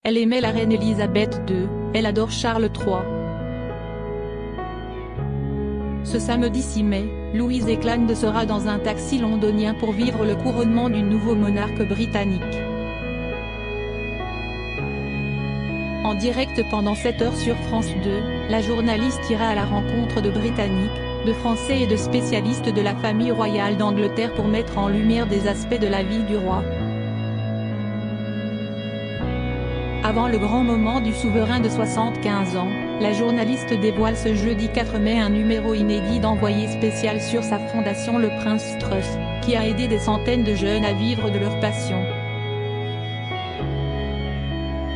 Elle aimait la reine Elisabeth II, elle adore Charles III. Ce samedi 6 mai, Louise Ekland sera dans un taxi londonien pour vivre le couronnement du nouveau monarque britannique. En direct pendant 7 heures sur France 2, la journaliste ira à la rencontre de Britanniques, de Français et de spécialistes de la famille royale d'Angleterre pour mettre en lumière des aspects de la vie du roi. Avant le grand moment du souverain de 75 ans, la journaliste dévoile ce jeudi 4 mai un numéro inédit d'envoyé spécial sur sa fondation Le Prince Trust, qui a aidé des centaines de jeunes à vivre de leur passion.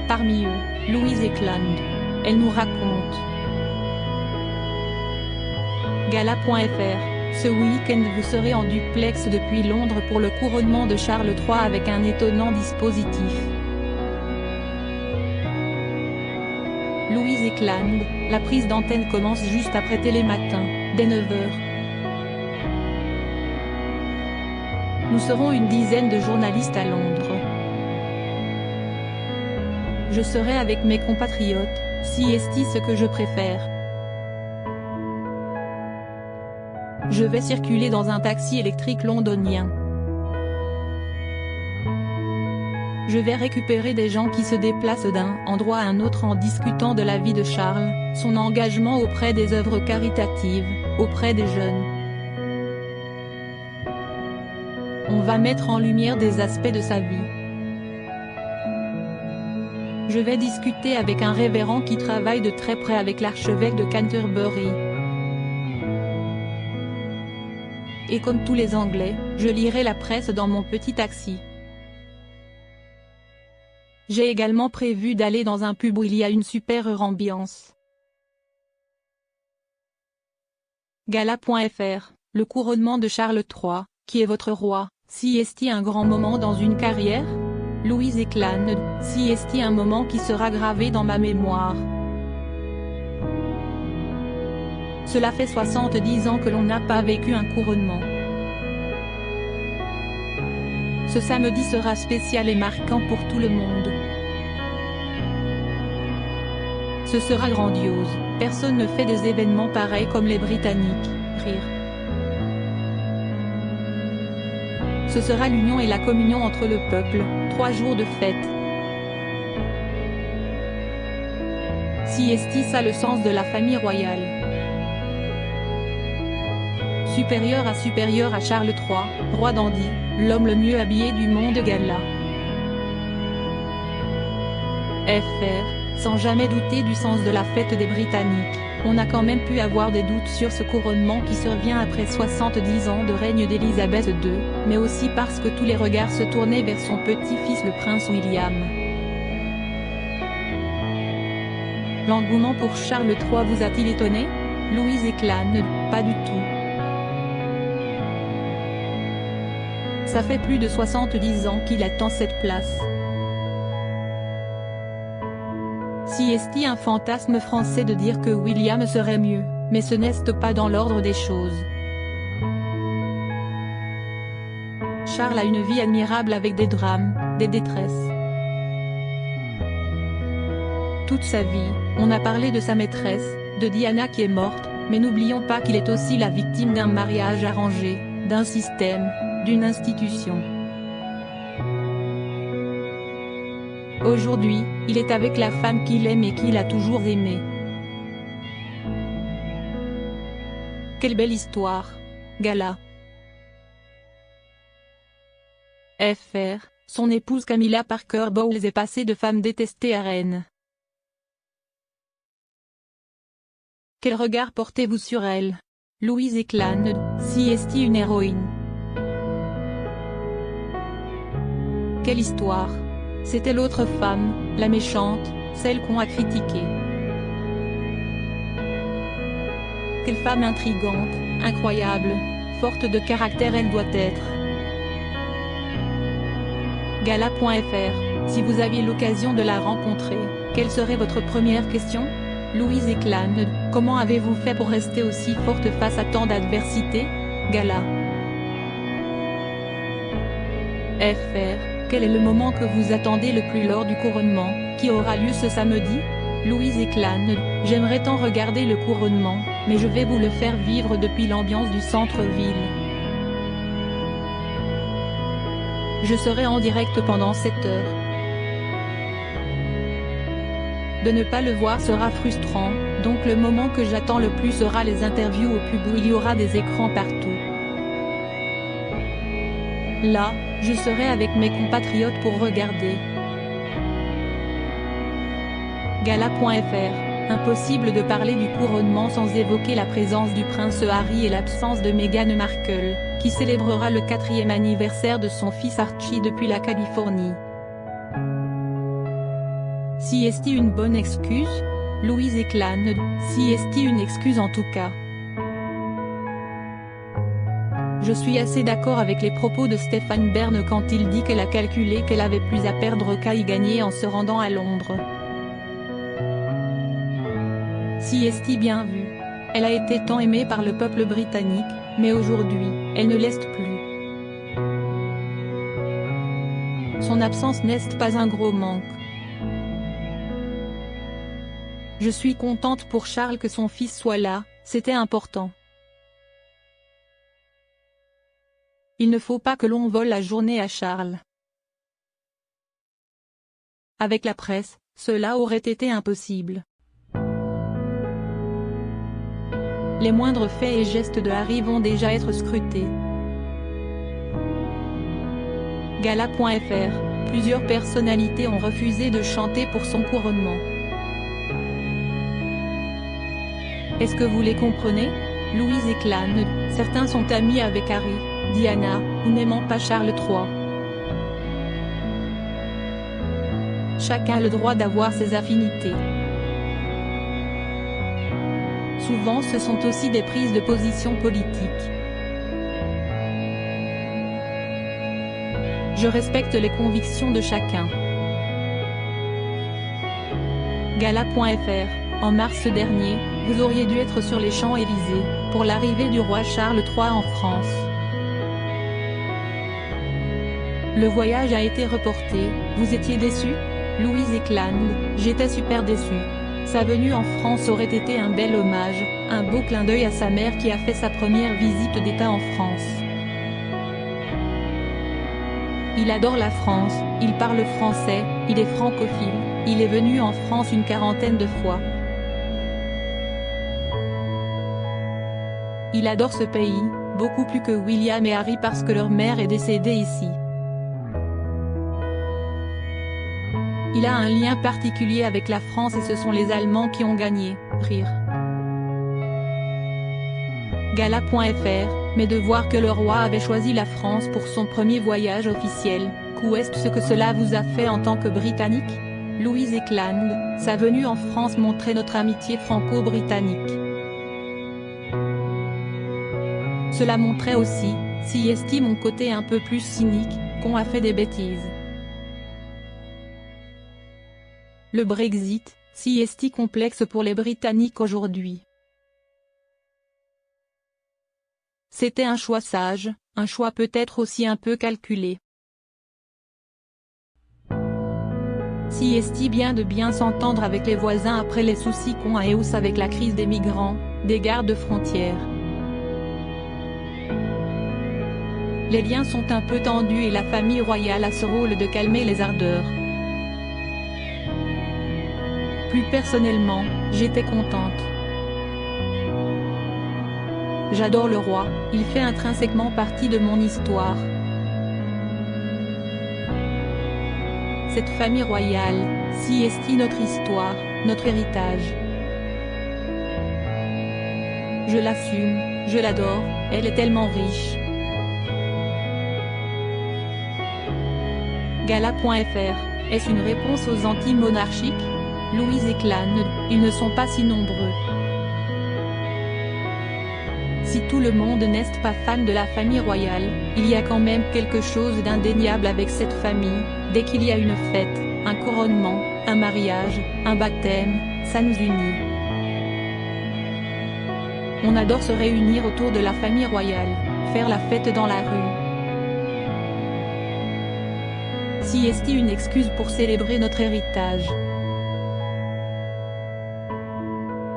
Parmi eux, Louise Ekland. Elle nous raconte. Gala.fr, ce week-end vous serez en duplex depuis Londres pour le couronnement de Charles III avec un étonnant dispositif. Louise Ekland, la prise d'antenne commence juste après Télématin, dès 9h. Nous serons une dizaine de journalistes à Londres. Je serai avec mes compatriotes, siestis ce que je préfère. Je vais circuler dans un taxi électrique londonien. Je vais récupérer des gens qui se déplacent d'un endroit à un autre en discutant de la vie de Charles, son engagement auprès des œuvres caritatives, auprès des jeunes. On va mettre en lumière des aspects de sa vie. Je vais discuter avec un révérend qui travaille de très près avec l'archevêque de Canterbury. Et comme tous les Anglais, je lirai la presse dans mon petit taxi. J'ai également prévu d'aller dans un pub où il y a une super ambiance. Gala.fr, le couronnement de Charles III, qui est votre roi, si est-il un grand moment dans une carrière? Louise Ekland, si est-il un moment qui sera gravé dans ma mémoire? Cela fait 70 ans que l'on n'a pas vécu un couronnement. Ce samedi sera spécial et marquant pour tout le monde. Ce sera grandiose, personne ne fait des événements pareils comme les Britanniques, rire. Ce sera l'union et la communion entre le peuple, 3 jours de fête. Si est-il ça le sens de la famille royale? Supérieur à Charles III, roi dandy, l'homme le mieux habillé du monde gala. FR, sans jamais douter du sens de la fête des Britanniques, on a quand même pu avoir des doutes sur ce couronnement qui survient après 70 ans de règne d'Élisabeth II, mais aussi parce que tous les regards se tournaient vers son petit-fils le prince William. L'engouement pour Charles III vous a-t-il étonné? Louise Ekland, pas du tout. Ça fait plus de 70 ans qu'il attend cette place. Si est-il un fantasme français de dire que William serait mieux, mais ce n'est pas dans l'ordre des choses. Charles a une vie admirable avec des drames, des détresses. Toute sa vie, on a parlé de sa maîtresse, de Diana qui est morte, mais n'oublions pas qu'il est aussi la victime d'un mariage arrangé, d'un système, d'une institution. Aujourd'hui, il est avec la femme qu'il aime et qu'il a toujours aimée. Quelle belle histoire. Gala. FR, son épouse Camilla Parker Bowles est passée de femme détestée à reine. Quel regard portez-vous sur elle? Louise Ekland, si est-il une héroïne? Quelle histoire! C'était l'autre femme, la méchante, celle qu'on a critiquée. Quelle femme intrigante, incroyable, forte de caractère elle doit être. Gala.fr, si vous aviez l'occasion de la rencontrer, quelle serait votre première question? Louise Ekland, comment avez-vous fait pour rester aussi forte face à tant d'adversité? Gala. FR, Quel est le moment que vous attendez le plus lors du couronnement, qui aura lieu ce samedi? Louise Eclane, j'aimerais tant regarder le couronnement, mais je vais vous le faire vivre depuis l'ambiance du centre-ville. Je serai en direct pendant 7 heures. De ne pas le voir sera frustrant, donc le moment que j'attends le plus sera les interviews au pub où il y aura des écrans partout. Là, je serai avec mes compatriotes pour regarder. Gala.fr, impossible de parler du couronnement sans évoquer la présence du prince Harry et l'absence de Meghan Markle, qui célébrera le 4e anniversaire de son fils Archie depuis la Californie. Si est-il une bonne excuse? Louise Eclane, si est-il une excuse en tout cas. Je suis assez d'accord avec les propos de Stéphane Bern quand il dit qu'elle a calculé qu'elle avait plus à perdre qu'à y gagner en se rendant à Londres. Si est-il bien vu. Elle a été tant aimée par le peuple britannique, mais aujourd'hui, elle ne l'est plus. Son absence n'est pas un gros manque. Je suis contente pour Charles que son fils soit là, c'était important. Il ne faut pas que l'on vole la journée à Charles. Avec la presse, cela aurait été impossible. Les moindres faits et gestes de Harry vont déjà être scrutés. Gala.fr, plusieurs personnalités ont refusé de chanter pour son couronnement. Est-ce que vous les comprenez? Louise Eclane, certains sont amis avec Harry, Diana, ou n'aimant pas Charles III. Chacun a le droit d'avoir ses affinités. Souvent ce sont aussi des prises de position politiques. Je respecte les convictions de chacun. Gala.fr, en mars dernier, vous auriez dû être sur les Champs-Élysées, pour l'arrivée du roi Charles III en France. Le voyage a été reporté, vous étiez déçu? Louise Eclane, j'étais super déçue. Sa venue en France aurait été un bel hommage, un beau clin d'œil à sa mère qui a fait sa première visite d'État en France. Il adore la France, il parle français, il est francophile, il est venu en France une 40aine de fois. Il adore ce pays, beaucoup plus que William et Harry parce que leur mère est décédée ici. Il a un lien particulier avec la France et ce sont les Allemands qui ont gagné, rire. Gala.fr, mais de voir que le roi avait choisi la France pour son premier voyage officiel, qu'est ce que cela vous a fait en tant que Britannique? Louise Eclane, sa venue en France montrait notre amitié franco-britannique. Cela montrait aussi, si estime mon côté un peu plus cynique, qu'on a fait des bêtises. Le Brexit, si est-il complexe pour les Britanniques aujourd'hui? C'était un choix sage, un choix peut-être aussi un peu calculé. Si est-il bien de bien s'entendre avec les voisins après les soucis qu'ont à EOS avec la crise des migrants, des gardes frontières. Les liens sont un peu tendus et la famille royale a ce rôle de calmer les ardeurs. Plus personnellement, j'étais contente. J'adore le roi, il fait intrinsèquement partie de mon histoire. Cette famille royale, si est notre histoire, notre héritage. Je l'assume, je l'adore, elle est tellement riche. Gala.fr, est-ce une réponse aux anti-monarchiques? Louise Eclane, ils ne sont pas si nombreux. Si tout le monde n'est pas fan de la famille royale, il y a quand même quelque chose d'indéniable avec cette famille, dès qu'il y a une fête, un couronnement, un mariage, un baptême, ça nous unit. On adore se réunir autour de la famille royale, faire la fête dans la rue. Si est une excuse pour célébrer notre héritage.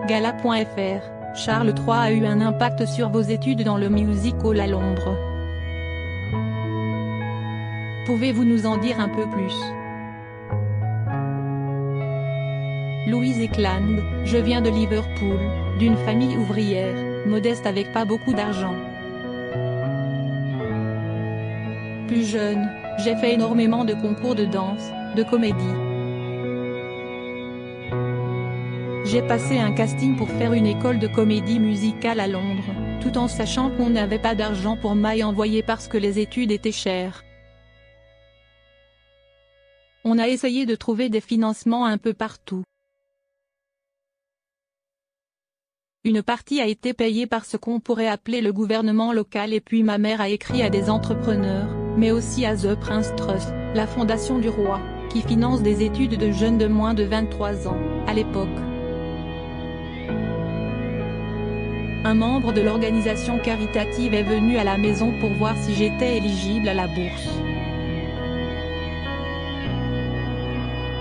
Gala.fr, Charles III a eu un impact sur vos études dans le Music Hall à Londres. Pouvez-vous nous en dire un peu plus? Louise Ekland, je viens de Liverpool, d'une famille ouvrière, modeste avec pas beaucoup d'argent. Plus jeune, j'ai fait énormément de concours de danse, de comédie. J'ai passé un casting pour faire une école de comédie musicale à Londres, tout en sachant qu'on n'avait pas d'argent pour m'y envoyer parce que les études étaient chères. On a essayé de trouver des financements un peu partout. Une partie a été payée par ce qu'on pourrait appeler le gouvernement local et puis ma mère a écrit à des entrepreneurs, mais aussi à The Prince Trust, la fondation du roi, qui finance des études de jeunes de moins de 23 ans, à l'époque. Un membre de l'organisation caritative est venu à la maison pour voir si j'étais éligible à la bourse.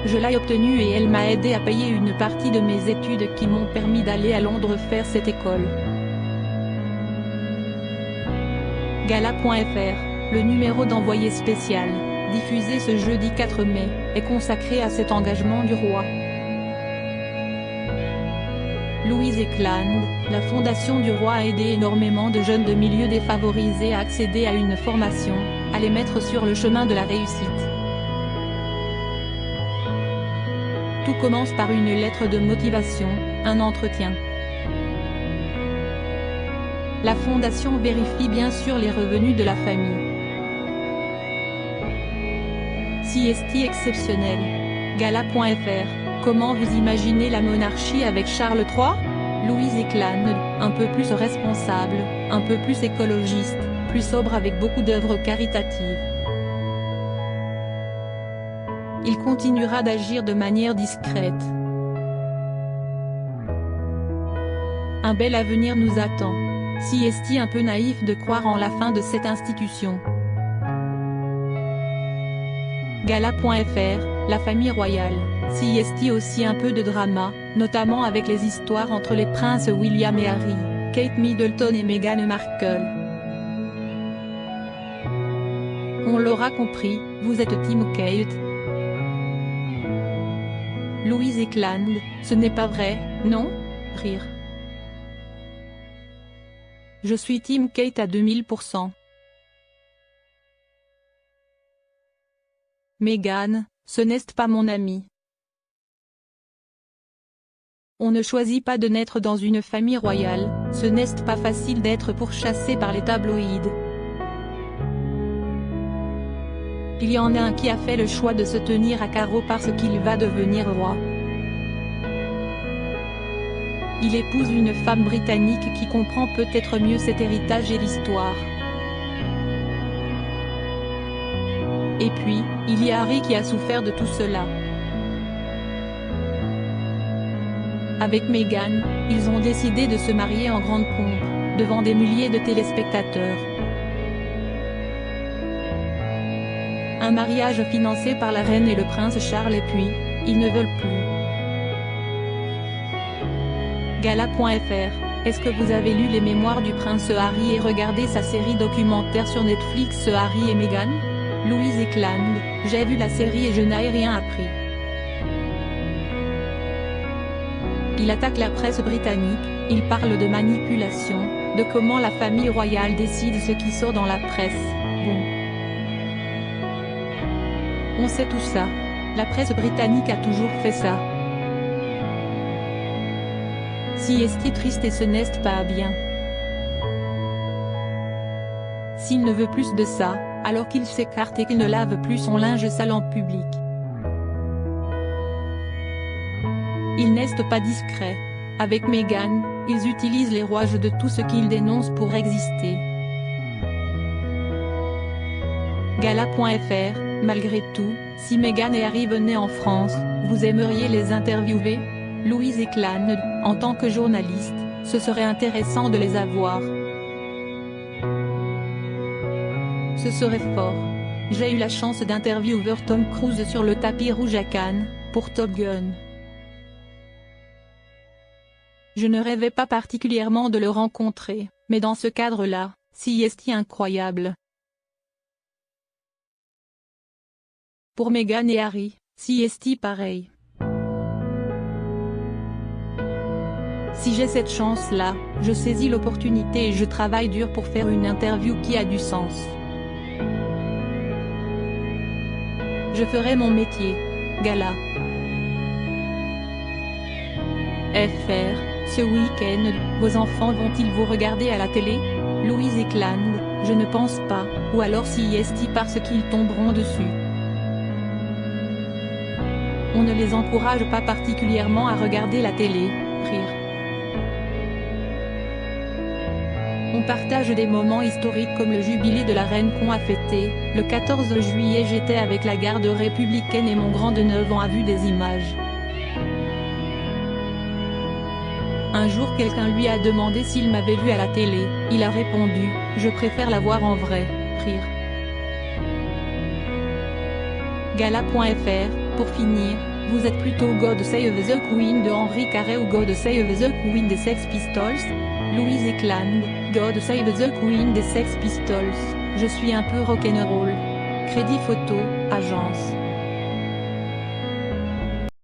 Je l'ai obtenue et elle m'a aidé à payer une partie de mes études qui m'ont permis d'aller à Londres faire cette école. Gala.fr, le numéro d'envoyé spécial, diffusé ce jeudi 4 mai, est consacré à cet engagement du roi. Louise Ekland, la fondation du roi a aidé énormément de jeunes de milieux défavorisés à accéder à une formation, à les mettre sur le chemin de la réussite. Tout commence par une lettre de motivation, un entretien. La fondation vérifie bien sûr les revenus de la famille. Si est exceptionnel. Gala.fr, comment vous imaginez la monarchie avec Charles III? Louise Ekland, un peu plus responsable, un peu plus écologiste, plus sobre avec beaucoup d'œuvres caritatives. Il continuera d'agir de manière discrète. Un bel avenir nous attend. Si est un peu naïf de croire en la fin de cette institution. Gala.fr, la famille royale. Si est aussi un peu de drama, notamment avec les histoires entre les princes William et Harry, Kate Middleton et Meghan Markle. On l'aura compris, vous êtes Team Kate. Louise Ekland, ce n'est pas vrai, non? Rire. Je suis Team Kate à 2000%. Meghan, ce n'est pas mon ami. On ne choisit pas de naître dans une famille royale, ce n'est pas facile d'être pourchassé par les tabloïds. Il y en a un qui a fait le choix de se tenir à carreau parce qu'il va devenir roi. Il épouse une femme britannique qui comprend peut-être mieux cet héritage et l'histoire. Et puis, il y a Harry qui a souffert de tout cela. Avec Meghan, ils ont décidé de se marier en grande pompe, devant des milliers de téléspectateurs. Un mariage financé par la reine et le prince Charles et puis, ils ne veulent plus. Gala.fr, est-ce que vous avez lu les mémoires du prince Harry et regardé sa série documentaire sur Netflix Harry et Meghan? Louise Ekland, j'ai vu la série et je n'ai rien appris. Il attaque la presse britannique, il parle de manipulation, de comment la famille royale décide ce qui sort dans la presse, bon. On sait tout ça. La presse britannique a toujours fait ça. Si est triste et ce n'est pas bien. S'il ne veut plus de ça, alors qu'il s'écarte et qu'il ne lave plus son linge sale en public. Il n'est pas discret. Avec Meghan, ils utilisent les rouages de tout ce qu'ils dénoncent pour exister. Gala.fr, malgré tout, si Meghan et Harry venaient en France, vous aimeriez les interviewer? Louise Ekland, en tant que journaliste, ce serait intéressant de les avoir. Ce serait fort. J'ai eu la chance d'interviewer Tom Cruise sur le tapis rouge à Cannes, pour Top Gun. Je ne rêvais pas particulièrement de le rencontrer, mais dans ce cadre-là, c'est incroyable. Pour Meghan et Harry, c'est pareil. Si j'ai cette chance-là, je saisis l'opportunité et je travaille dur pour faire une interview qui a du sens. Je ferai mon métier. Gala. FR, ce week-end, vos enfants vont-ils vous regarder à la télé? Louise Ekland, je ne pense pas, ou alors c'est parce qu'ils tomberont dessus. On ne les encourage pas particulièrement à regarder la télé, rire. On partage des moments historiques comme le jubilé de la reine qu'on a fêté. Le 14 juillet j'étais avec la garde républicaine et mon grand de 9 ans a vu des images. Un jour quelqu'un lui a demandé s'il m'avait vu à la télé, il a répondu « Je préfère la voir en vrai », rire. Gala.fr, pour finir, vous êtes plutôt God Save the Queen de Henry Carey ou God Save the Queen des Sex Pistols? Louise Ekland, God Save the Queen des Sex Pistols, je suis un peu rock'n'roll. Crédit photo, agence.